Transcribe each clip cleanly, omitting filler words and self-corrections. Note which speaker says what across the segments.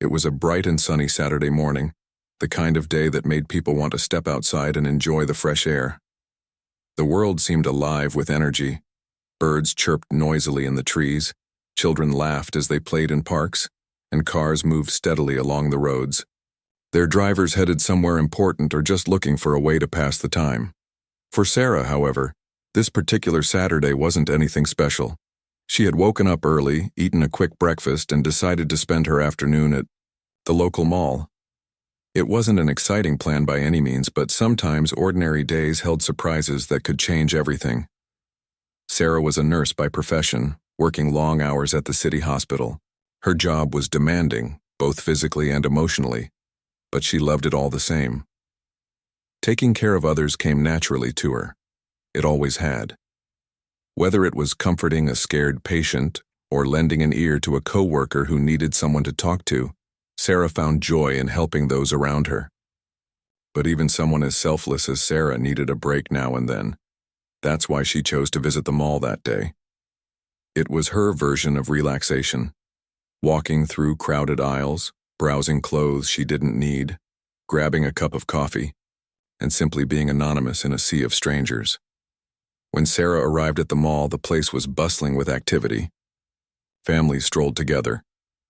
Speaker 1: It was a bright and sunny Saturday morning, the kind of day that made people want to step outside and enjoy the fresh air. The world seemed alive with energy. Birds chirped noisily in the trees, children laughed as they played in parks, and cars moved steadily along the roads. Their drivers headed somewhere important or just looking for a way to pass the time. For Sarah, however, this particular Saturday wasn't anything special. She had woken up early, eaten a quick breakfast, and decided to spend her afternoon at the local mall. It wasn't an exciting plan by any means, but sometimes ordinary days held surprises that could change everything. Sarah was a nurse by profession, working long hours at the city hospital. Her job was demanding, both physically and emotionally, but she loved it all the same. Taking care of others came naturally to her. It always had. Whether it was comforting a scared patient or lending an ear to a coworker who needed someone to talk to, Sarah found joy in helping those around her. But even someone as selfless as Sarah needed a break now and then. That's why she chose to visit the mall that day. It was her version of relaxation. Walking through crowded aisles, browsing clothes she didn't need, grabbing a cup of coffee, and simply being anonymous in a sea of strangers. When Sarah arrived at the mall, the place was bustling with activity. Families strolled together.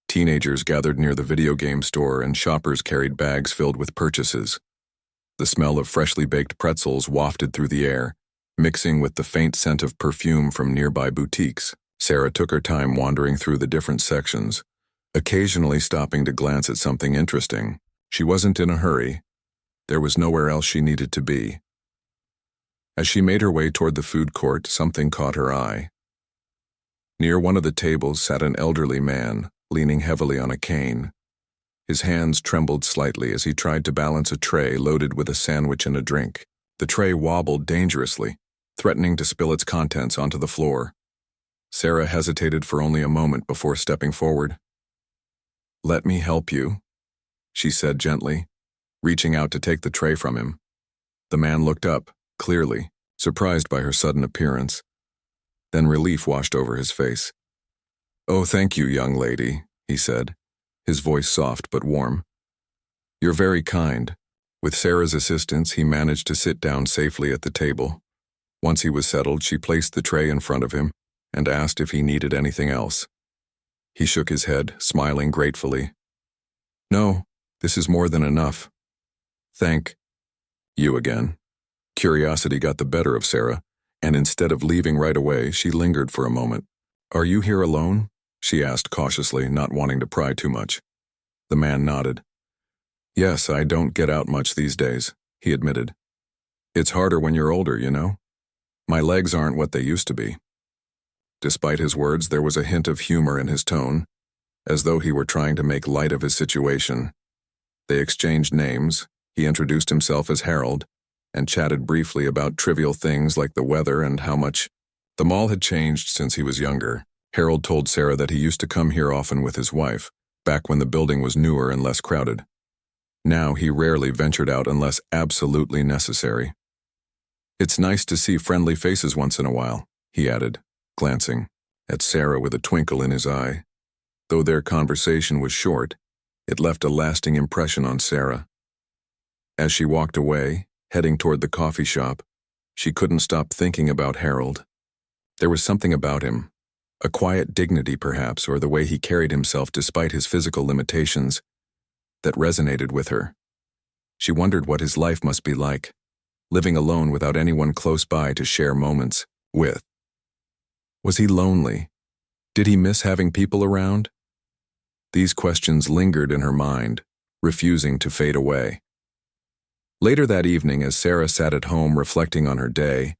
Speaker 1: Teenagers gathered near the video game store, and shoppers carried bags filled with purchases. The smell of freshly baked pretzels wafted through the air, mixing with the faint scent of perfume from nearby boutiques. Sarah took her time wandering through the different sections, occasionally stopping to glance at something interesting. She wasn't in a hurry. There was nowhere else she needed to be. As she made her way toward the food court, something caught her eye. Near one of the tables sat an elderly man, leaning heavily on a cane. His hands trembled slightly as he tried to balance a tray loaded with a sandwich and a drink. The tray wobbled dangerously, threatening to spill its contents onto the floor. Sarah hesitated for only a moment before stepping forward. "Let me help you," she said gently, reaching out to take the tray from him. The man looked up, clearly, surprised by her sudden appearance. Then relief washed over his face. "Oh, thank you, young lady," he said, his voice soft but warm. "You're very kind." With Sarah's assistance, he managed to sit down safely at the table. Once he was settled, she placed the tray in front of him and asked if he needed anything else. He shook his head, smiling gratefully. "No, this is more than enough." "Thank you again." Curiosity got the better of Sarah, and instead of leaving right away, she lingered for a moment. "Are you here alone?" she asked cautiously, not wanting to pry too much. The man nodded. "Yes, I don't get out much these days," he admitted. "It's harder when you're older, you know? My legs aren't what they used to be." Despite his words, there was a hint of humor in his tone, as though he were trying to make light of his situation. They exchanged names, he introduced himself as Harold, and chatted briefly about trivial things like the weather and how much the mall had changed since he was younger. Harold told Sarah that he used to come here often with his wife, back when the building was newer and less crowded. Now he rarely ventured out unless absolutely necessary. "It's nice to see friendly faces once in a while," he added, glancing at Sarah with a twinkle in his eye. Though their conversation was short, it left a lasting impression on Sarah. As she walked away, heading toward the coffee shop, she couldn't stop thinking about Harold. There was something about him, a quiet dignity perhaps, or the way he carried himself despite his physical limitations, that resonated with her. She wondered what his life must be like, living alone without anyone close by to share moments with. Was he lonely? Did he miss having people around? These questions lingered in her mind, refusing to fade away. Later that evening, as Sarah sat at home reflecting on her day,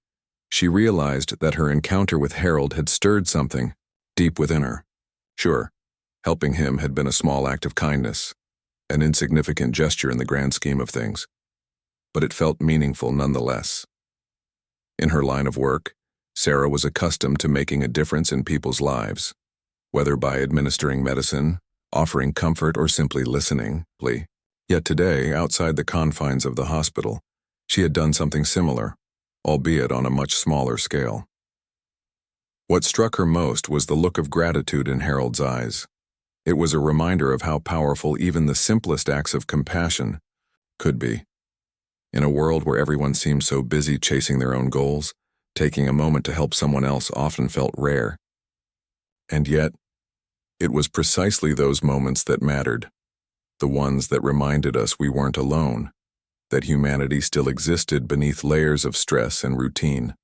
Speaker 1: she realized that her encounter with Harold had stirred something deep within her. Sure, helping him had been a small act of kindness, an insignificant gesture in the grand scheme of things, but it felt meaningful nonetheless. In her line of work, Sarah was accustomed to making a difference in people's lives, whether by administering medicine, offering comfort, or simply listening. Yet today, outside the confines of the hospital, she had done something similar, albeit on a much smaller scale. What struck her most was the look of gratitude in Harold's eyes. It was a reminder of how powerful even the simplest acts of compassion could be. In a world where everyone seemed so busy chasing their own goals, taking a moment to help someone else often felt rare. And yet, it was precisely those moments that mattered, the ones that reminded us we weren't alone, that humanity still existed beneath layers of stress and routine.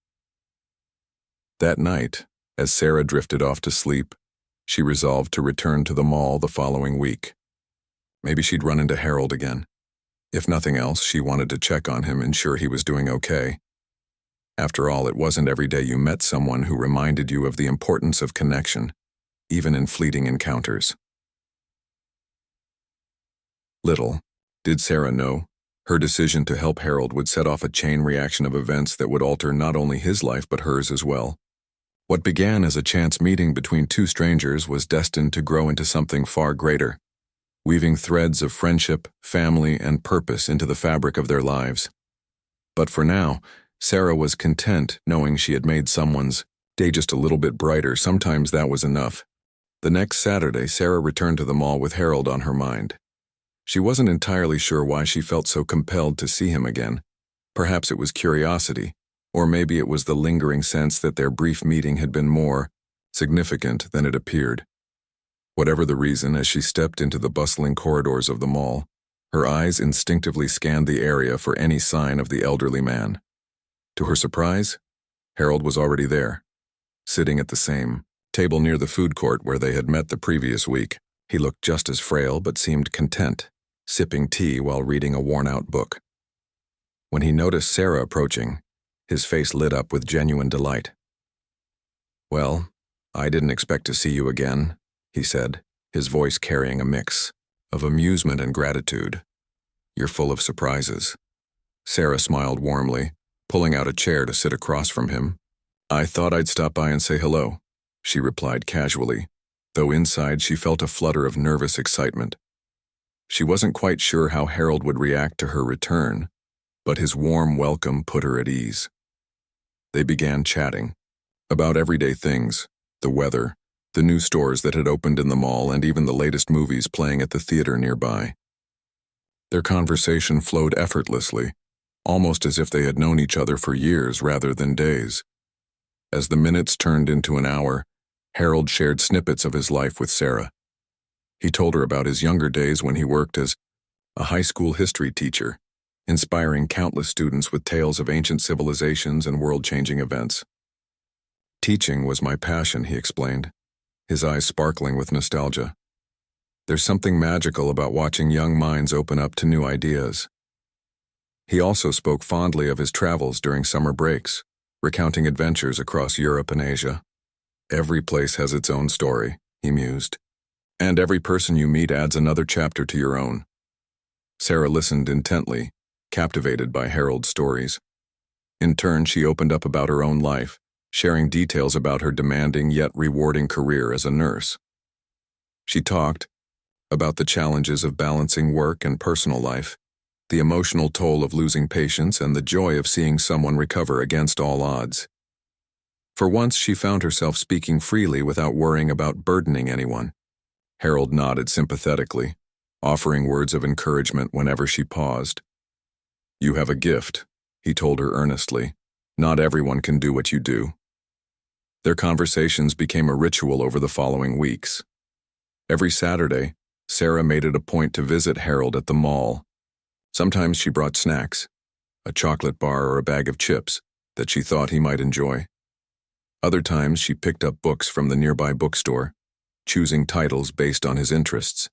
Speaker 1: That night, as Sarah drifted off to sleep, she resolved to return to the mall the following week. Maybe she'd run into Harold again. If nothing else, she wanted to check on him, ensure he was doing okay. After all, it wasn't every day you met someone who reminded you of the importance of connection, even in fleeting encounters. Little did Sarah know, her decision to help Harold would set off a chain reaction of events that would alter not only his life but hers as well. What began as a chance meeting between two strangers was destined to grow into something far greater, weaving threads of friendship, family, and purpose into the fabric of their lives. But for now, Sarah was content knowing she had made someone's day just a little bit brighter. Sometimes that was enough. The next Saturday, Sarah returned to the mall with Harold on her mind. She wasn't entirely sure why she felt so compelled to see him again. Perhaps it was curiosity, or maybe it was the lingering sense that their brief meeting had been more significant than it appeared. Whatever the reason, as she stepped into the bustling corridors of the mall, her eyes instinctively scanned the area for any sign of the elderly man. To her surprise, Harold was already there, sitting at the same table near the food court where they had met the previous week. He looked just as frail but seemed content, sipping tea while reading a worn-out book. When he noticed Sarah approaching, his face lit up with genuine delight. "Well, I didn't expect to see you again," he said, his voice carrying a mix of amusement and gratitude. "You're full of surprises." Sarah smiled warmly, pulling out a chair to sit across from him. "I thought I'd stop by and say hello," she replied casually, though inside she felt a flutter of nervous excitement. She wasn't quite sure how Harold would react to her return, but his warm welcome put her at ease. They began chatting about everyday things, the weather, the new stores that had opened in the mall, and even the latest movies playing at the theater nearby. Their conversation flowed effortlessly, almost as if they had known each other for years rather than days. As the minutes turned into an hour, Harold shared snippets of his life with Sarah. He told her about his younger days when he worked as a high school history teacher, inspiring countless students with tales of ancient civilizations and world-changing events. "Teaching was my passion," he explained, his eyes sparkling with nostalgia. "There's something magical about watching young minds open up to new ideas." He also spoke fondly of his travels during summer breaks, recounting adventures across Europe and Asia. "Every place has its own story," he mused, "and every person you meet adds another chapter to your own." Sarah listened intently, captivated by Harold's stories. In turn, she opened up about her own life, sharing details about her demanding yet rewarding career as a nurse. She talked about the challenges of balancing work and personal life, the emotional toll of losing patients, and the joy of seeing someone recover against all odds. For once, she found herself speaking freely without worrying about burdening anyone. Harold nodded sympathetically, offering words of encouragement whenever she paused. "You have a gift," he told her earnestly. "Not everyone can do what you do." Their conversations became a ritual over the following weeks. Every Saturday, Sarah made it a point to visit Harold at the mall. Sometimes she brought snacks, a chocolate bar or a bag of chips that she thought he might enjoy. Other times she picked up books from the nearby bookstore, choosing titles based on his interests.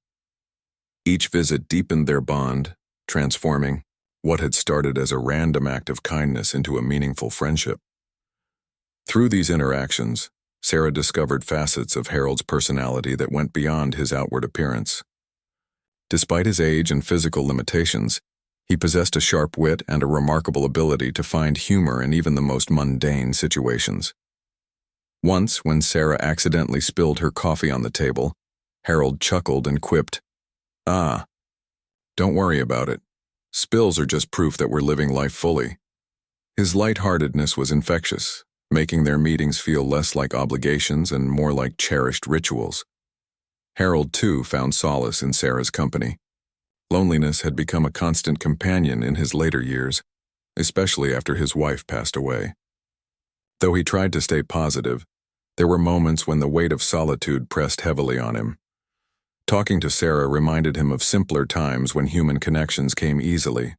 Speaker 1: Each visit deepened their bond, transforming what had started as a random act of kindness into a meaningful friendship. Through these interactions, Sarah discovered facets of Harold's personality that went beyond his outward appearance. Despite his age and physical limitations, he possessed a sharp wit and a remarkable ability to find humor in even the most mundane situations. Once, when Sarah accidentally spilled her coffee on the table, Harold chuckled and quipped, "Ah, don't worry about it. Spills are just proof that we're living life fully." His lightheartedness was infectious, making their meetings feel less like obligations and more like cherished rituals. Harold, too, found solace in Sarah's company. Loneliness had become a constant companion in his later years, especially after his wife passed away. Though he tried to stay positive, there were moments when the weight of solitude pressed heavily on him. Talking to Sarah reminded him of simpler times when human connections came easily.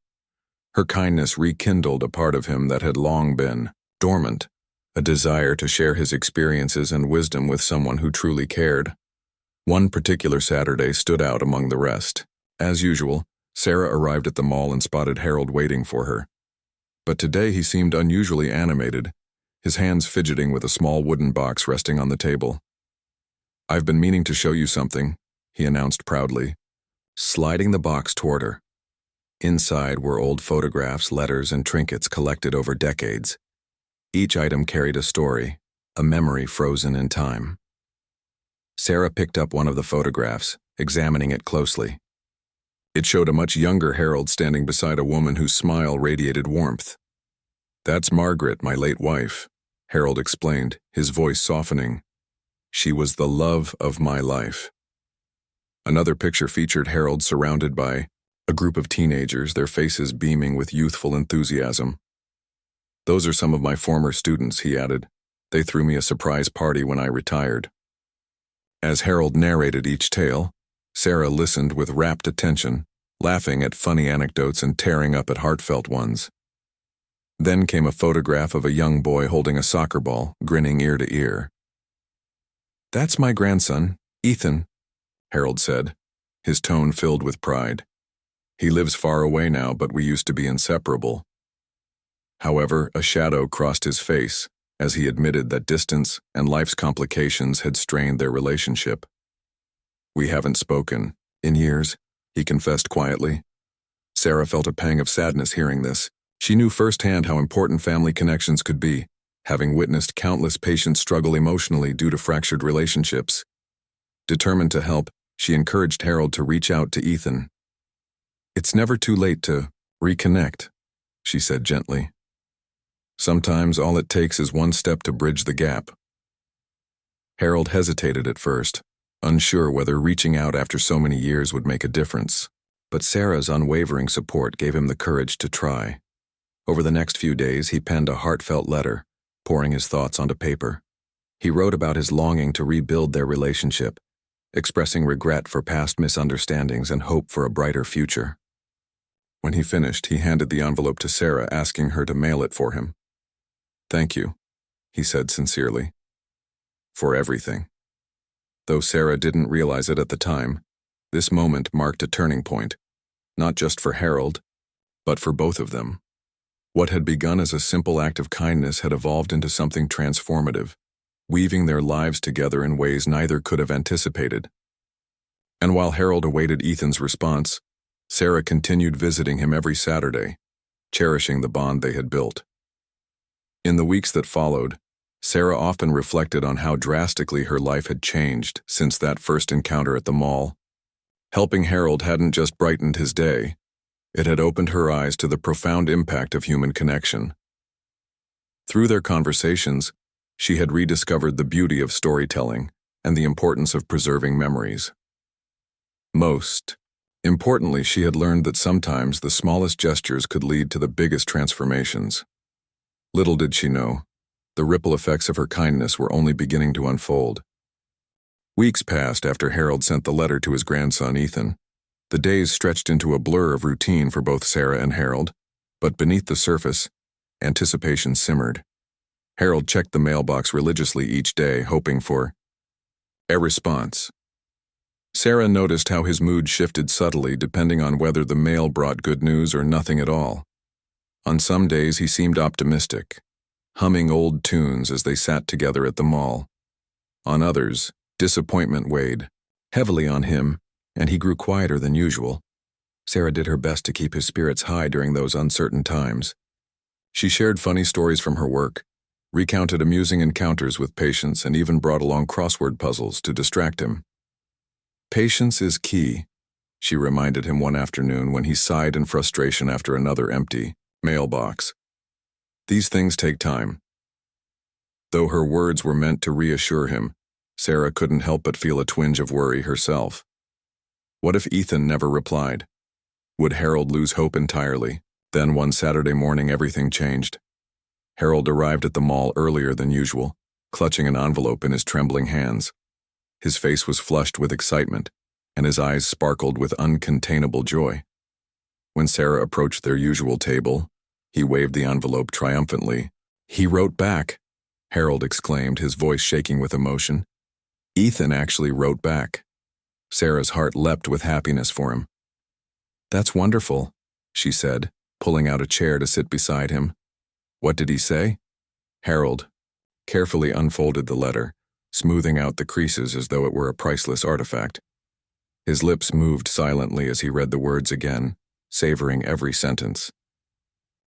Speaker 1: Her kindness rekindled a part of him that had long been dormant, a desire to share his experiences and wisdom with someone who truly cared. One particular Saturday stood out among the rest. As usual, Sarah arrived at the mall and spotted Harold waiting for her. But today he seemed unusually animated, his hands fidgeting with a small wooden box resting on the table. "I've been meaning to show you something," he announced proudly, sliding the box toward her. Inside were old photographs, letters, and trinkets collected over decades. Each item carried a story, a memory frozen in time. Sarah picked up one of the photographs, examining it closely. It showed a much younger Harold standing beside a woman whose smile radiated warmth. "That's Margaret, my late wife," Harold explained, his voice softening. "She was the love of my life." Another picture featured Harold surrounded by a group of teenagers, their faces beaming with youthful enthusiasm. "Those are some of my former students," he added. "They threw me a surprise party when I retired." As Harold narrated each tale, Sarah listened with rapt attention, laughing at funny anecdotes and tearing up at heartfelt ones. Then came a photograph of a young boy holding a soccer ball, grinning ear to ear. "That's my grandson, Ethan," Harold said, his tone filled with pride. "He lives far away now, but we used to be inseparable." However, a shadow crossed his face as he admitted that distance and life's complications had strained their relationship. "We haven't spoken in years," he confessed quietly. Sarah felt a pang of sadness hearing this. She knew firsthand how important family connections could be, having witnessed countless patients struggle emotionally due to fractured relationships. Determined to help, she encouraged Harold to reach out to Ethan. "It's never too late to reconnect," she said gently. "Sometimes all it takes is one step to bridge the gap." Harold hesitated at first, unsure whether reaching out after so many years would make a difference. But Sarah's unwavering support gave him the courage to try. Over the next few days, he penned a heartfelt letter, pouring his thoughts onto paper. He wrote about his longing to rebuild their relationship, expressing regret for past misunderstandings and hope for a brighter future. When he finished, he handed the envelope to Sarah, asking her to mail it for him. "Thank you," he said sincerely, "for everything." Though Sarah didn't realize it at the time, this moment marked a turning point, not just for Harold, but for both of them. What had begun as a simple act of kindness had evolved into something transformative, weaving their lives together in ways neither could have anticipated. And while Harold awaited Ethan's response, Sarah continued visiting him every Saturday, cherishing the bond they had built. In the weeks that followed, Sarah often reflected on how drastically her life had changed since that first encounter at the mall. Helping Harold hadn't just brightened his day, it had opened her eyes to the profound impact of human connection. Through their conversations, she had rediscovered the beauty of storytelling and the importance of preserving memories. Most importantly, she had learned that sometimes the smallest gestures could lead to the biggest transformations. Little did she know, the ripple effects of her kindness were only beginning to unfold. Weeks passed after Harold sent the letter to his grandson Ethan. The days stretched into a blur of routine for both Sarah and Harold, but beneath the surface, anticipation simmered. Harold checked the mailbox religiously each day, hoping for a response. Sarah noticed how his mood shifted subtly depending on whether the mail brought good news or nothing at all. On some days he seemed optimistic, humming old tunes as they sat together at the mall. On others, disappointment weighed heavily on him, and he grew quieter than usual. Sarah did her best to keep his spirits high during those uncertain times. She shared funny stories from her work, recounted amusing encounters with patients, and even brought along crossword puzzles to distract him. "Patience is key," she reminded him one afternoon when he sighed in frustration after another empty mailbox. "These things take time." Though her words were meant to reassure him, Sarah couldn't help but feel a twinge of worry herself. What if Ethan never replied? Would Harold lose hope entirely? Then one Saturday morning everything changed. Harold arrived at the mall earlier than usual, clutching an envelope in his trembling hands. His face was flushed with excitement, and his eyes sparkled with uncontainable joy. When Sarah approached their usual table, he waved the envelope triumphantly. "He wrote back," Harold exclaimed, his voice shaking with emotion. "Ethan actually wrote back." Sarah's heart leapt with happiness for him. "That's wonderful," she said, pulling out a chair to sit beside him. "What did he say?" Harold carefully unfolded the letter, smoothing out the creases as though it were a priceless artifact. His lips moved silently as he read the words again, savoring every sentence.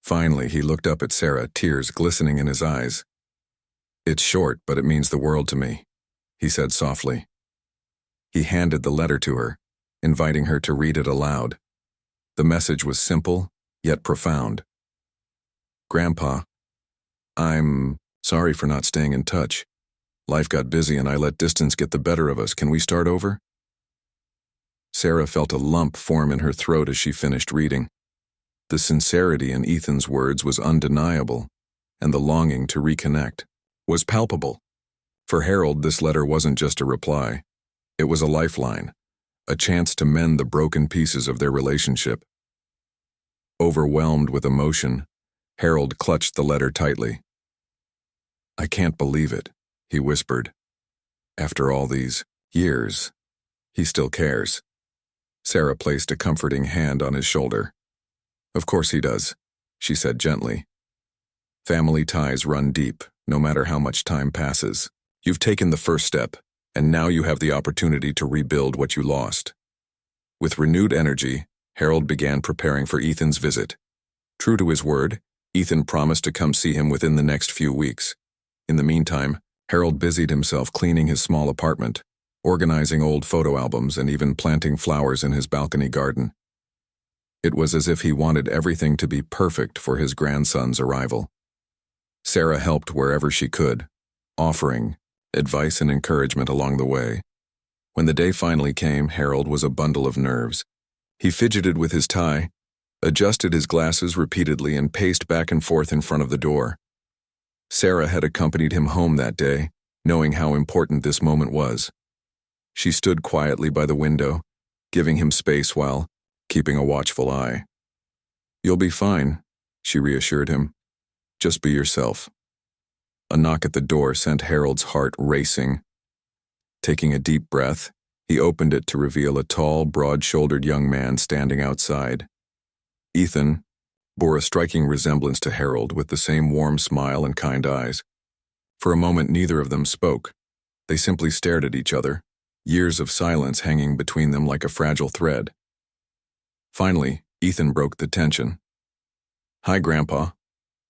Speaker 1: Finally, he looked up at Sarah, tears glistening in his eyes. "It's short, but it means the world to me," he said softly. He handed the letter to her, inviting her to read it aloud. The message was simple, yet profound. "Grandpa, I'm sorry for not staying in touch. Life got busy and I let distance get the better of us. Can we start over?" Sarah felt a lump form in her throat as she finished reading. The sincerity in Ethan's words was undeniable, and the longing to reconnect was palpable. For Harold, this letter wasn't just a reply. It was a lifeline, a chance to mend the broken pieces of their relationship. Overwhelmed with emotion, Harold clutched the letter tightly. "I can't believe it," he whispered. "After all these years, he still cares." Sarah placed a comforting hand on his shoulder. "Of course he does," she said gently. "Family ties run deep, no matter how much time passes. You've taken the first step, and now you have the opportunity to rebuild what you lost." With renewed energy, Harold began preparing for Ethan's visit. True to his word, Ethan promised to come see him within the next few weeks. In the meantime, Harold busied himself cleaning his small apartment, organizing old photo albums, and even planting flowers in his balcony garden. It was as if he wanted everything to be perfect for his grandson's arrival. Sarah helped wherever she could, offering advice and encouragement along the way. When the day finally came, Harold was a bundle of nerves. He fidgeted with his tie, adjusted his glasses repeatedly, and paced back and forth in front of the door. Sarah had accompanied him home that day, knowing how important this moment was. She stood quietly by the window, giving him space while keeping a watchful eye. "You'll be fine," she reassured him. "Just be yourself." A knock at the door sent Harold's heart racing. Taking a deep breath, he opened it to reveal a tall, broad-shouldered young man standing outside. Ethan bore a striking resemblance to Harold, with the same warm smile and kind eyes. For a moment neither of them spoke. They simply stared at each other, years of silence hanging between them like a fragile thread. Finally, Ethan broke the tension. "Hi, Grandpa,"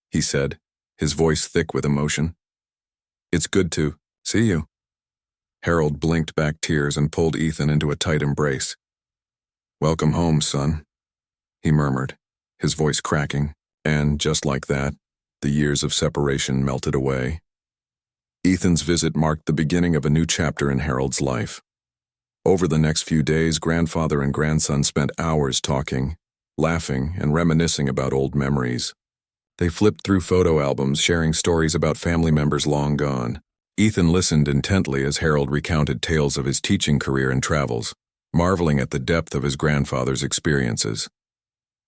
Speaker 1: he said, his voice thick with emotion. "It's good to see you." Harold blinked back tears and pulled Ethan into a tight embrace. "Welcome home, son," he murmured, his voice cracking, and just like that, the years of separation melted away. Ethan's visit marked the beginning of a new chapter in Harold's life. Over the next few days, grandfather and grandson spent hours talking, laughing, and reminiscing about old memories. They flipped through photo albums, sharing stories about family members long gone. Ethan listened intently as Harold recounted tales of his teaching career and travels, marveling at the depth of his grandfather's experiences.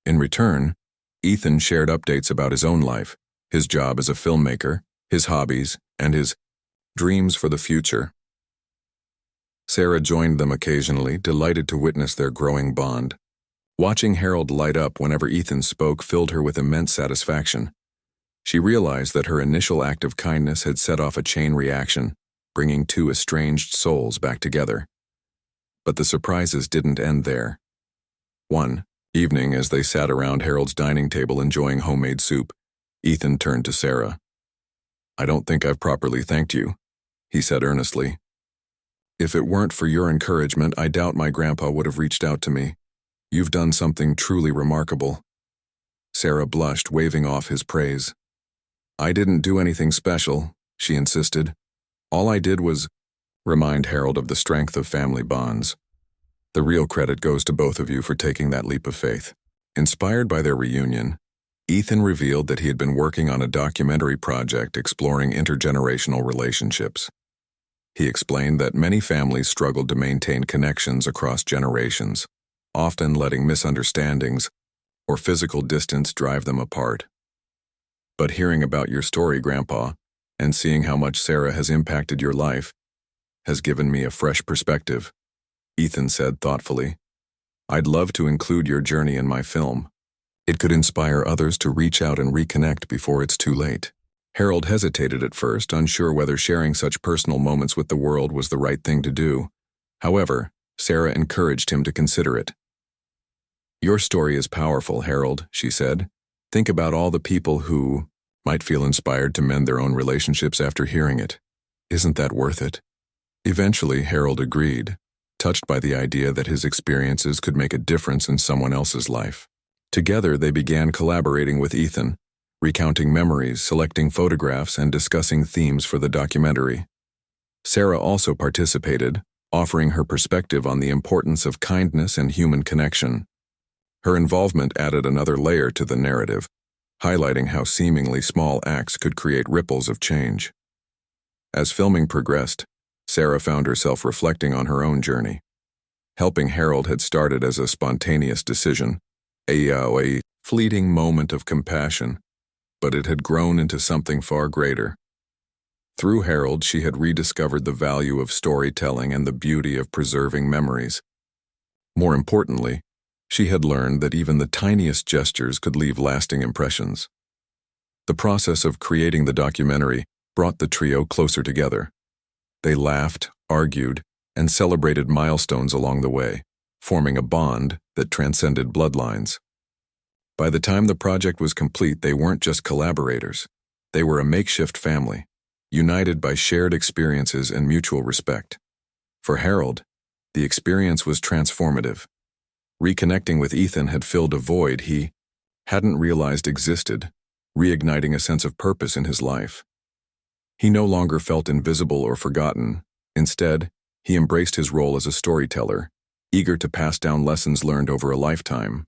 Speaker 1: In return, Ethan shared updates about his own life, his job as a filmmaker, his hobbies, and his dreams for the future. Sarah joined them occasionally, delighted to witness their growing bond. Watching Harold light up whenever Ethan spoke filled her with immense satisfaction. She realized that her initial act of kindness had set off a chain reaction, bringing two estranged souls back together. But the surprises didn't end there. One evening, as they sat around Harold's dining table enjoying homemade soup, Ethan turned to Sarah. "I don't think I've properly thanked you," he said earnestly. "If it weren't for your encouragement, I doubt my grandpa would have reached out to me. You've done something truly remarkable." Sarah blushed, waving off his praise. "I didn't do anything special," she insisted. "All I did was Remind Harold of the strength of family bonds. The real credit goes to both of you for taking that leap of faith. Inspired by their reunion, Ethan revealed that he had been working on a documentary project exploring intergenerational relationships. He explained that many families struggled to maintain connections across generations, often letting misunderstandings or physical distance drive them apart. But hearing about your story, Grandpa, and seeing how much Sarah has impacted your life, has given me a fresh perspective, Ethan said thoughtfully. I'd love to include your journey in my film. It could inspire others to reach out and reconnect before it's too late. Harold hesitated at first, unsure whether sharing such personal moments with the world was the right thing to do. However, Sarah encouraged him to consider it. Your story is powerful, Harold, she said. Think about all the people who might feel inspired to mend their own relationships after hearing it. Isn't that worth it? Eventually, Harold agreed, touched by the idea that his experiences could make a difference in someone else's life. Together, they began collaborating with Ethan, recounting memories, selecting photographs, and discussing themes for the documentary. Sarah also participated, offering her perspective on the importance of kindness and human connection. Her involvement added another layer to the narrative, highlighting how seemingly small acts could create ripples of change. As filming progressed, Sarah found herself reflecting on her own journey. Helping Harold had started as a spontaneous decision, a fleeting moment of compassion, but it had grown into something far greater. Through Harold, she had rediscovered the value of storytelling and the beauty of preserving memories. More importantly, she had learned that even the tiniest gestures could leave lasting impressions. The process of creating the documentary brought the trio closer together. They laughed, argued, and celebrated milestones along the way, forming a bond that transcended bloodlines. By the time the project was complete, they weren't just collaborators. They were a makeshift family, united by shared experiences and mutual respect. For Harold, the experience was transformative. Reconnecting with Ethan had filled a void he hadn't realized existed, reigniting a sense of purpose in his life. He no longer felt invisible or forgotten. Instead, he embraced his role as a storyteller, eager to pass down lessons learned over a lifetime.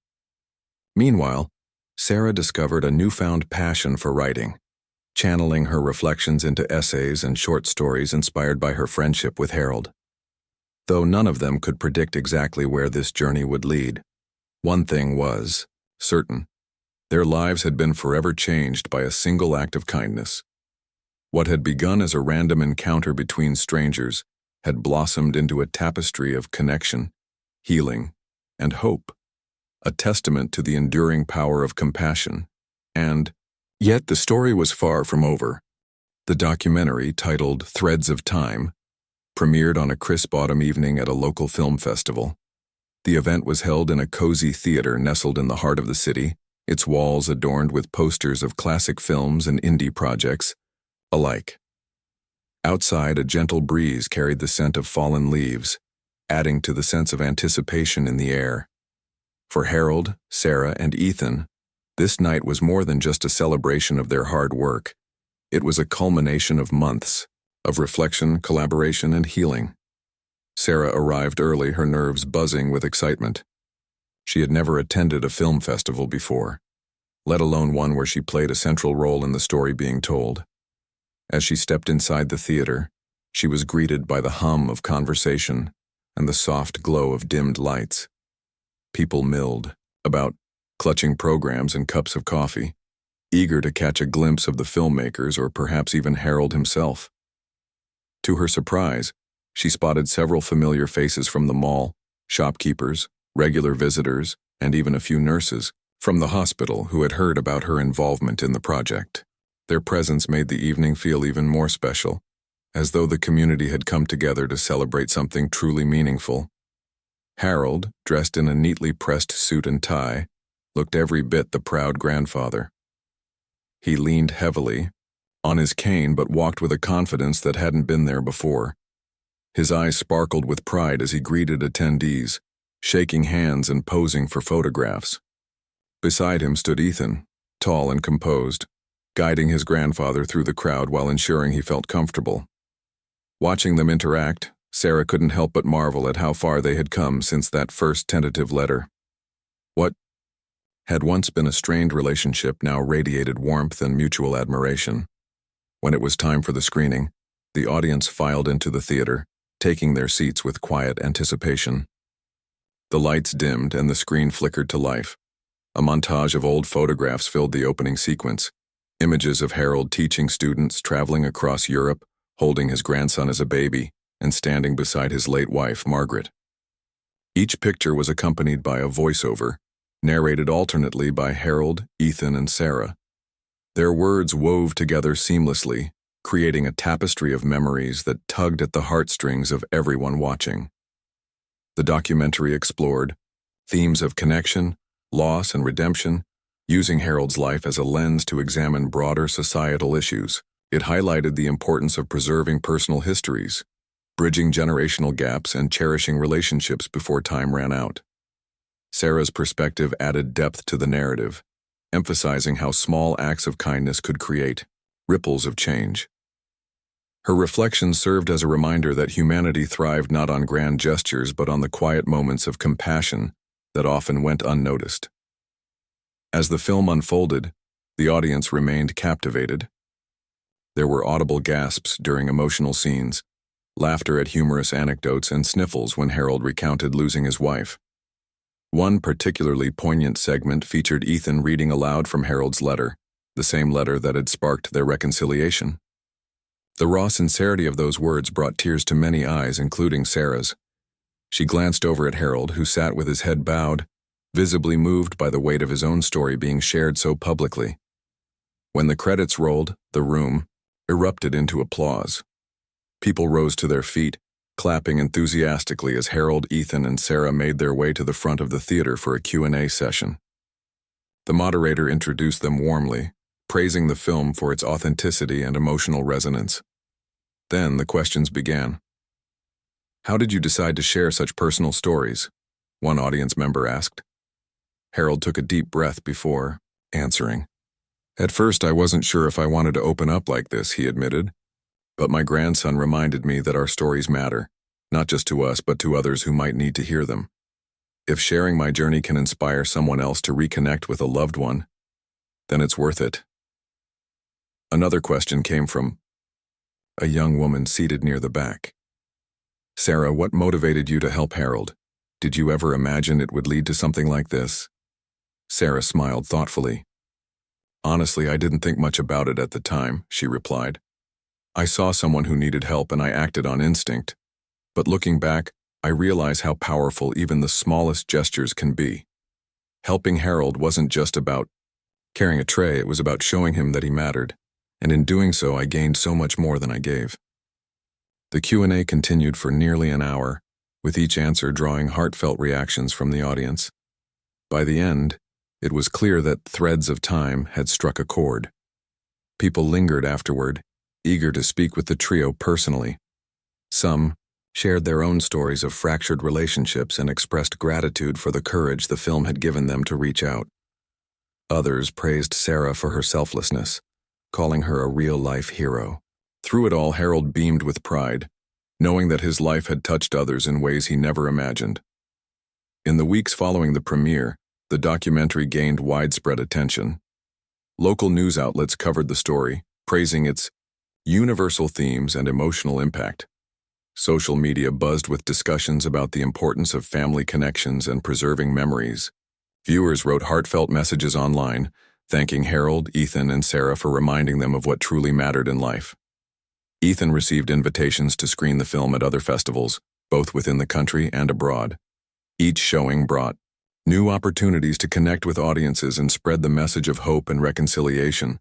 Speaker 1: Meanwhile, Sarah discovered a newfound passion for writing, channeling her reflections into essays and short stories inspired by her friendship with Harold. Though none of them could predict exactly where this journey would lead, one thing was certain: their lives had been forever changed by a single act of kindness. What had begun as a random encounter between strangers had blossomed into a tapestry of connection, healing, and hope, a testament to the enduring power of compassion. And yet the story was far from over. The documentary, titled Threads of Time, premiered on a crisp autumn evening at a local film festival. The event was held in a cozy theater nestled in the heart of the city, its walls adorned with posters of classic films and indie projects alike. Outside, a gentle breeze carried the scent of fallen leaves, adding to the sense of anticipation in the air. For Harold, Sarah, and Ethan, this night was more than just a celebration of their hard work. It was a culmination of months of reflection, collaboration, and healing. Sarah arrived early, her nerves buzzing with excitement. She had never attended a film festival before, let alone one where she played a central role in the story being told. As she stepped inside the theater, she was greeted by the hum of conversation and the soft glow of dimmed lights. People milled about, clutching programs and cups of coffee, eager to catch a glimpse of the filmmakers or perhaps even Harold himself. To her surprise, she spotted several familiar faces from the mall, shopkeepers, regular visitors, and even a few nurses from the hospital who had heard about her involvement in the project. Their presence made the evening feel even more special, as though the community had come together to celebrate something truly meaningful. Harold, dressed in a neatly pressed suit and tie, looked every bit the proud grandfather. He leaned heavily on his cane but walked with a confidence that hadn't been there before. His eyes sparkled with pride as he greeted attendees, shaking hands and posing for photographs. Beside him stood Ethan, tall and composed, guiding his grandfather through the crowd while ensuring he felt comfortable. Watching them interact, Sarah couldn't help but marvel at how far they had come since that first tentative letter. What had once been a strained relationship now radiated warmth and mutual admiration. When it was time for the screening, the audience filed into the theater, taking their seats with quiet anticipation. The lights dimmed and the screen flickered to life. A montage of old photographs filled the opening sequence, images of Harold teaching students, traveling across Europe, holding his grandson as a baby, and standing beside his late wife, Margaret. Each picture was accompanied by a voiceover, narrated alternately by Harold, Ethan, and Sarah. Their words wove together seamlessly, creating a tapestry of memories that tugged at the heartstrings of everyone watching. The documentary explored themes of connection, loss, and redemption, using Harold's life as a lens to examine broader societal issues. It highlighted the importance of preserving personal histories, bridging generational gaps, and cherishing relationships before time ran out. Sarah's perspective added depth to the narrative, emphasizing how small acts of kindness could create ripples of change. Her reflections served as a reminder that humanity thrived not on grand gestures but on the quiet moments of compassion that often went unnoticed. As the film unfolded, the audience remained captivated. There were audible gasps during emotional scenes, laughter at humorous anecdotes, and sniffles when Harold recounted losing his wife. One particularly poignant segment featured Ethan reading aloud from Harold's letter, the same letter that had sparked their reconciliation. The raw sincerity of those words brought tears to many eyes, including Sarah's. She glanced over at Harold, who sat with his head bowed, visibly moved by the weight of his own story being shared so publicly. When the credits rolled, the room erupted into applause. People rose to their feet, clapping enthusiastically as Harold, Ethan, and Sarah made their way to the front of the theater for a Q&A session. The moderator introduced them warmly, praising the film for its authenticity and emotional resonance. Then the questions began. "How did you decide to share such personal stories?" one audience member asked. Harold took a deep breath before answering. "At first, I wasn't sure if I wanted to open up like this," he admitted. "But my grandson reminded me that our stories matter, not just to us but to others who might need to hear them. If sharing my journey can inspire someone else to reconnect with a loved one, then it's worth it." Another question came from a young woman seated near the back. "Sarah, what motivated you to help Harold? Did you ever imagine it would lead to something like this?" Sarah smiled thoughtfully. "Honestly, I didn't think much about it at the time," she replied. "I saw someone who needed help and I acted on instinct. But looking back, I realize how powerful even the smallest gestures can be. Helping Harold wasn't just about carrying a tray, it was about showing him that he mattered. And in doing so, I gained so much more than I gave." The Q&A continued for nearly an hour, with each answer drawing heartfelt reactions from the audience. By the end, it was clear that threads of time had struck a chord. People lingered afterward, eager to speak with the trio personally. Some shared their own stories of fractured relationships and expressed gratitude for the courage the film had given them to reach out. Others praised Sarah for her selflessness, calling her a real-life hero. Through it all, Harold beamed with pride, knowing that his life had touched others in ways he never imagined. In the weeks following the premiere, the documentary gained widespread attention. Local news outlets covered the story, praising its universal themes and emotional impact. Social media buzzed with discussions about the importance of family connections and preserving memories. Viewers wrote heartfelt messages online, thanking Harold, Ethan, and Sarah for reminding them of what truly mattered in life. Ethan received invitations to screen the film at other festivals, both within the country and abroad. Each showing brought new opportunities to connect with audiences and spread the message of hope and reconciliation.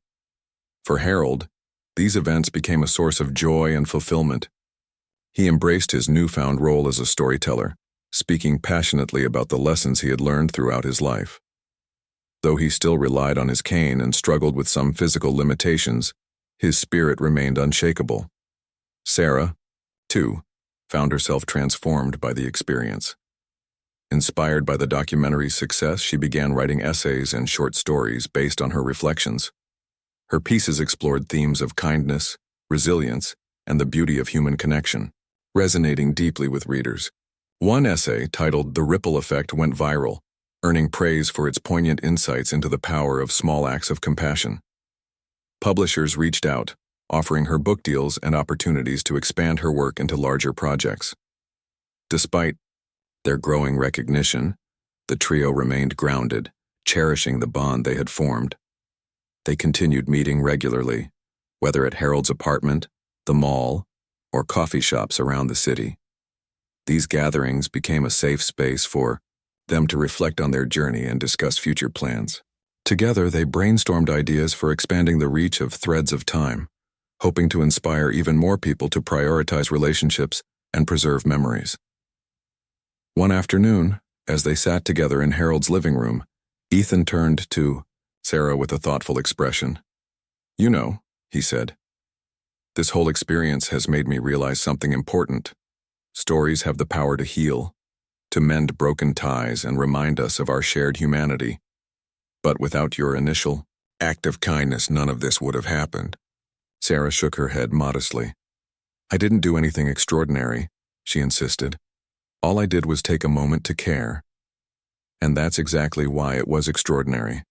Speaker 1: For Harold, these events became a source of joy and fulfillment. He embraced his newfound role as a storyteller, speaking passionately about the lessons he had learned throughout his life. Though he still relied on his cane and struggled with some physical limitations, his spirit remained unshakable. Sarah, too, found herself transformed by the experience. Inspired by the documentary's success, she began writing essays and short stories based on her reflections. Her pieces explored themes of kindness, resilience, and the beauty of human connection, resonating deeply with readers. One essay, titled The Ripple Effect, went viral, earning praise for its poignant insights into the power of small acts of compassion. Publishers reached out, offering her book deals and opportunities to expand her work into larger projects. Despite their growing recognition, the trio remained grounded, cherishing the bond they had formed. They continued meeting regularly, whether at Harold's apartment, the mall, or coffee shops around the city. These gatherings became a safe space for them to reflect on their journey and discuss future plans. Together, they brainstormed ideas for expanding the reach of Threads of Time, hoping to inspire even more people to prioritize relationships and preserve memories. One afternoon, as they sat together in Harold's living room, Ethan turned to Sarah with a thoughtful expression. "You know," he said, "this whole experience has made me realize something important. Stories have the power to heal, to mend broken ties and remind us of our shared humanity. But without your initial act of kindness, none of this would have happened." Sarah shook her head modestly. "I didn't do anything extraordinary," she insisted. "All I did was take a moment to care." "And that's exactly why it was extraordinary,"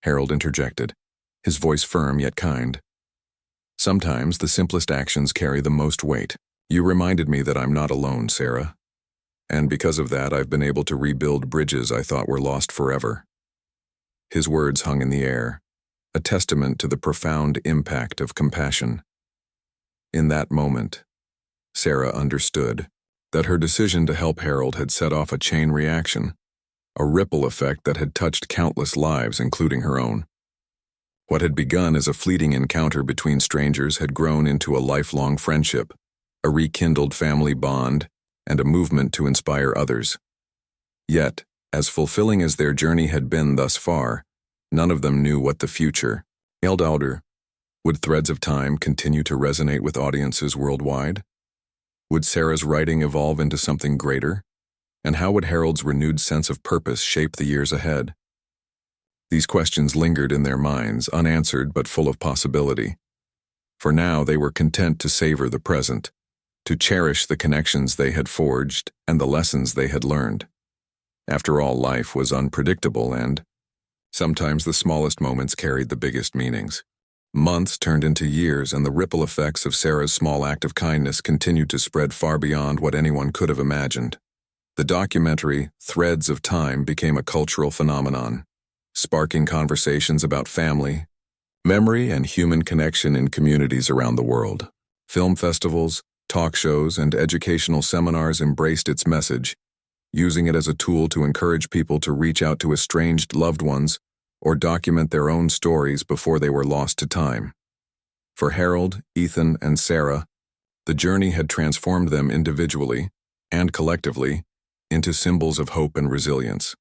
Speaker 1: Harold interjected, his voice firm yet kind. "Sometimes the simplest actions carry the most weight. You reminded me that I'm not alone, Sarah. And because of that, I've been able to rebuild bridges I thought were lost forever." His words hung in the air, a testament to the profound impact of compassion. In that moment, Sarah understood that her decision to help Harold had set off a chain reaction, a ripple effect that had touched countless lives, including her own. What had begun as a fleeting encounter between strangers had grown into a lifelong friendship, a rekindled family bond, and a movement to inspire others. Yet, as fulfilling as their journey had been thus far, none of them knew what the future held. Would Threads of Time continue to resonate with audiences worldwide? Would Sarah's writing evolve into something greater? And how would Harold's renewed sense of purpose shape the years ahead? These questions lingered in their minds, unanswered but full of possibility. For now, they were content to savor the present, to cherish the connections they had forged and the lessons they had learned. After all, life was unpredictable, and sometimes the smallest moments carried the biggest meanings. Months turned into years, and the ripple effects of Sarah's small act of kindness continued to spread far beyond what anyone could have imagined. The documentary Threads of Time became a cultural phenomenon, sparking conversations about family, memory, and human connection in communities around the world. Film festivals, talk shows, and educational seminars embraced its message, using it as a tool to encourage people to reach out to estranged loved ones or document their own stories before they were lost to time. For Harold, Ethan, and Sarah, the journey had transformed them individually and collectively into symbols of hope and resilience.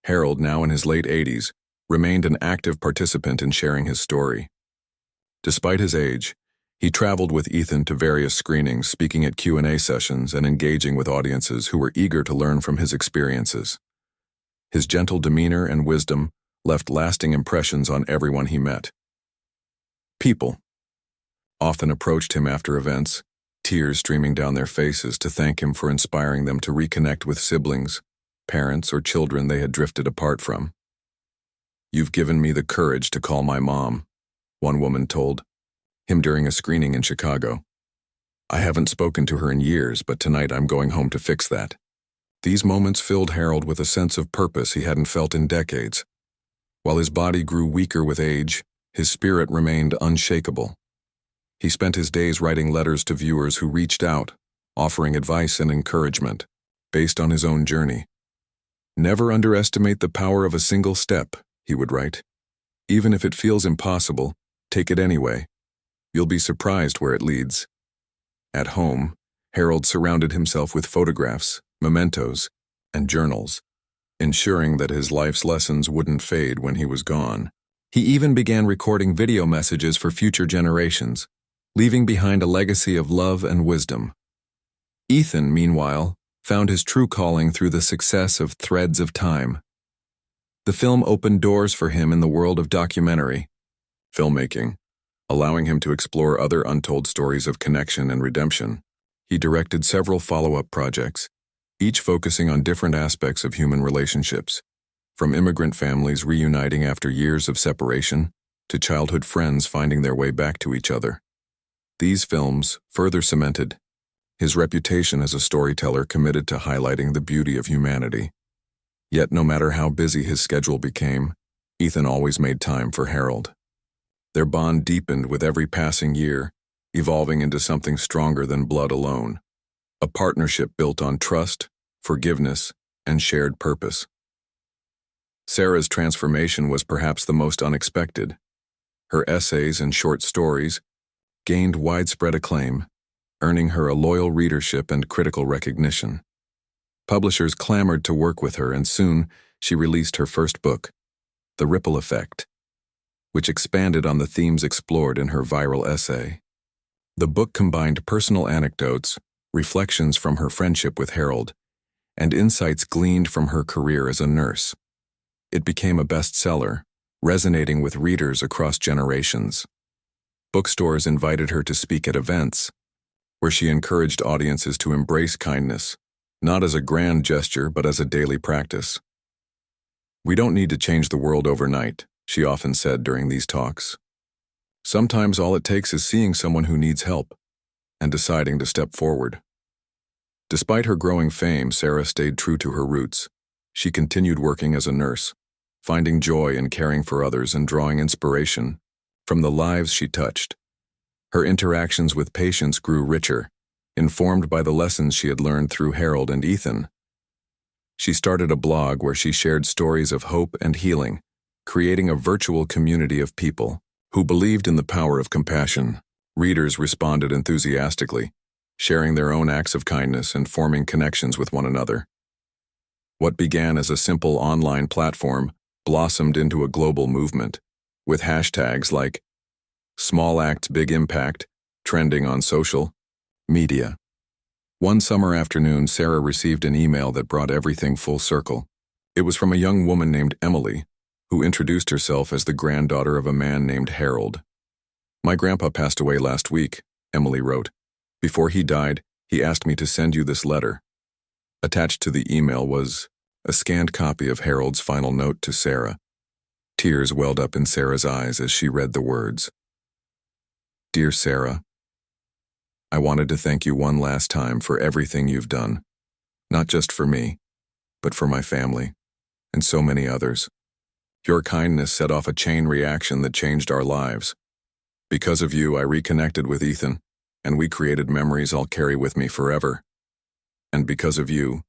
Speaker 1: Harold, now in his late 80s, remained an active participant in sharing his story. Despite his age, he traveled with Ethan to various screenings, speaking at Q&A sessions and engaging with audiences who were eager to learn from his experiences. His gentle demeanor and wisdom left lasting impressions on everyone he met. People often approached him after events, tears streaming down their faces to thank him for inspiring them to reconnect with siblings, parents, or children they had drifted apart from. "You've given me the courage to call my mom," one woman told him during a screening in Chicago. "I haven't spoken to her in years, but tonight I'm going home to fix that." These moments filled Harold with a sense of purpose he hadn't felt in decades. While his body grew weaker with age, his spirit remained unshakable. He spent his days writing letters to viewers who reached out, offering advice and encouragement, based on his own journey. "Never underestimate the power of a single step," he would write. "Even if it feels impossible, take it anyway. You'll be surprised where it leads." At home, Harold surrounded himself with photographs, mementos, and journals, ensuring that his life's lessons wouldn't fade when he was gone. He even began recording video messages for future generations, leaving behind a legacy of love and wisdom. Ethan, meanwhile, found his true calling through the success of Threads of Time. The film opened doors for him in the world of documentary filmmaking, allowing him to explore other untold stories of connection and redemption. He directed several follow-up projects, each focusing on different aspects of human relationships, from immigrant families reuniting after years of separation to childhood friends finding their way back to each other. These films further cemented his reputation as a storyteller committed to highlighting the beauty of humanity. Yet no matter how busy his schedule became, Ethan always made time for Harold. Their bond deepened with every passing year, evolving into something stronger than blood alone. A partnership built on trust, forgiveness, and shared purpose. Sarah's transformation was perhaps the most unexpected. Her essays and short stories gained widespread acclaim, earning her a loyal readership and critical recognition. Publishers clamored to work with her, and soon she released her first book, The Ripple Effect, which expanded on the themes explored in her viral essay. The book combined personal anecdotes, reflections from her friendship with Harold, and insights gleaned from her career as a nurse. It became a bestseller, resonating with readers across generations. Bookstores invited her to speak at events, where she encouraged audiences to embrace kindness, not as a grand gesture but as a daily practice. "We don't need to change the world overnight," she often said during these talks. "Sometimes all it takes is seeing someone who needs help and deciding to step forward." Despite her growing fame, Sarah stayed true to her roots. She continued working as a nurse, finding joy in caring for others and drawing inspiration from the lives she touched. Her interactions with patients grew richer, informed by the lessons she had learned through Harold and Ethan. She started a blog where she shared stories of hope and healing, creating a virtual community of people who believed in the power of compassion. Readers responded enthusiastically, sharing their own acts of kindness and forming connections with one another. What began as a simple online platform blossomed into a global movement, with hashtags like Small Acts Big Impact trending on social media. One summer afternoon, Sarah received an email that brought everything full circle. It was from a young woman named Emily, who introduced herself as the granddaughter of a man named Harold. "My grandpa passed away last week," Emily wrote. "Before he died, he asked me to send you this letter." Attached to the email was a scanned copy of Harold's final note to Sarah. Tears welled up in Sarah's eyes as she read the words. "Dear Sarah, I wanted to thank you one last time for everything you've done, not just for me, but for my family, and so many others. Your kindness set off a chain reaction that changed our lives. Because of you, I reconnected with Ethan, and we created memories I'll carry with me forever. And because of you,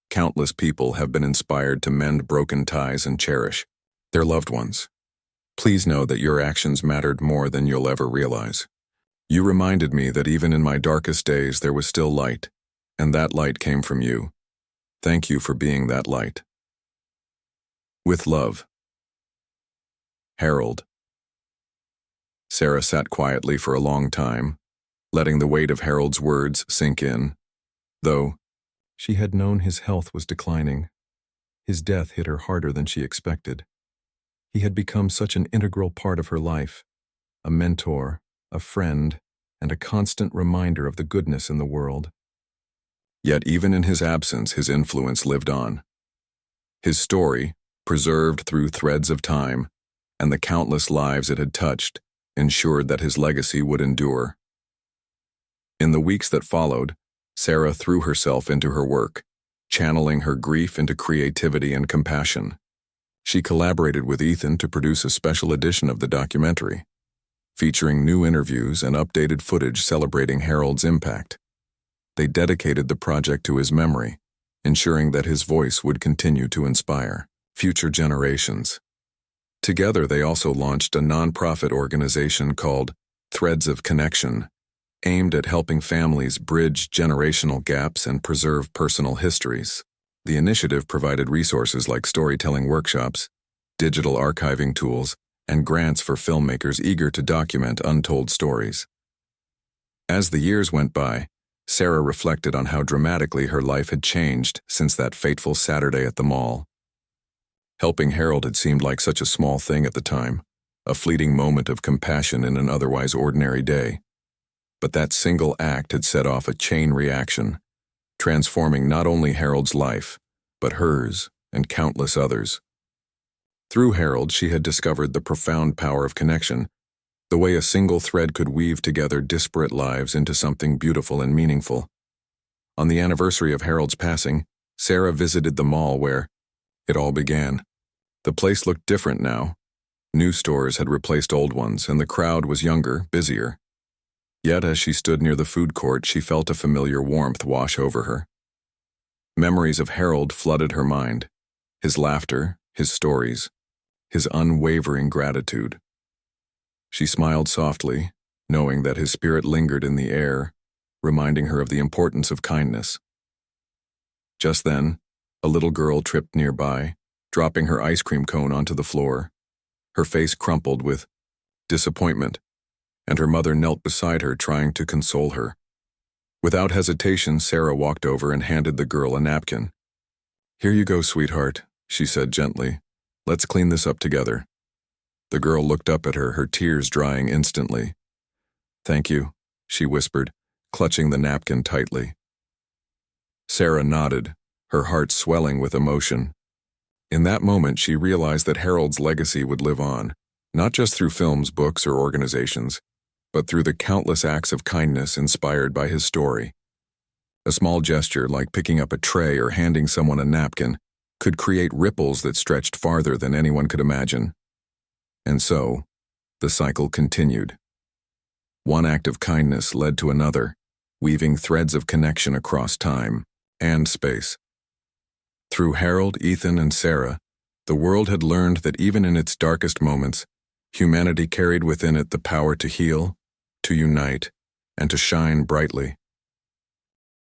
Speaker 1: countless people have been inspired to mend broken ties and cherish their loved ones. Please know that your actions mattered more than you'll ever realize. You reminded me that even in my darkest days there was still light, and that light came from you. Thank you for being that light. With love, Harold." Sarah sat quietly for a long time, letting the weight of Harold's words sink in. Though she had known his health was declining, his death hit her harder than she expected. He had become such an integral part of her life, a mentor, a friend, and a constant reminder of the goodness in the world. Yet even in his absence, his influence lived on. His story, preserved through threads of time, and the countless lives it had touched, ensured that his legacy would endure. In the weeks that followed, Sarah threw herself into her work, channeling her grief into creativity and compassion. She collaborated with Ethan to produce a special edition of the documentary, featuring new interviews and updated footage celebrating Harold's impact. They dedicated the project to his memory, ensuring that his voice would continue to inspire future generations. Together, they also launched a nonprofit organization called Threads of Connection, aimed at helping families bridge generational gaps and preserve personal histories. The initiative provided resources like storytelling workshops, digital archiving tools, and grants for filmmakers eager to document untold stories. As the years went by, Sarah reflected on how dramatically her life had changed since that fateful Saturday at the mall. Helping Harold had seemed like such a small thing at the time, a fleeting moment of compassion in an otherwise ordinary day. But that single act had set off a chain reaction, transforming not only Harold's life, but hers and countless others. Through Harold, she had discovered the profound power of connection, the way a single thread could weave together disparate lives into something beautiful and meaningful. On the anniversary of Harold's passing, Sarah visited the mall where it all began. The place looked different now. New stores had replaced old ones, and the crowd was younger, busier. Yet as she stood near the food court, she felt a familiar warmth wash over her. Memories of Harold flooded her mind, his laughter, his stories, his unwavering gratitude. She smiled softly, knowing that his spirit lingered in the air, reminding her of the importance of kindness. Just then, a little girl tripped nearby, dropping her ice cream cone onto the floor. Her face crumpled with disappointment, and her mother knelt beside her trying to console her. Without hesitation, Sarah walked over and handed the girl a napkin. "Here you go, sweetheart," she said gently. "Let's clean this up together." The girl looked up at her, her tears drying instantly. "Thank you," she whispered, clutching the napkin tightly. Sarah nodded, her heart swelling with emotion. In that moment, she realized that Harold's legacy would live on, not just through films, books, or organizations, but through the countless acts of kindness inspired by his story. A small gesture, like picking up a tray or handing someone a napkin, could create ripples that stretched farther than anyone could imagine. And so, the cycle continued. One act of kindness led to another, weaving threads of connection across time and space. Through Harold, Ethan, and Sarah, the world had learned that even in its darkest moments, humanity carried within it the power to heal, to unite, and to shine brightly.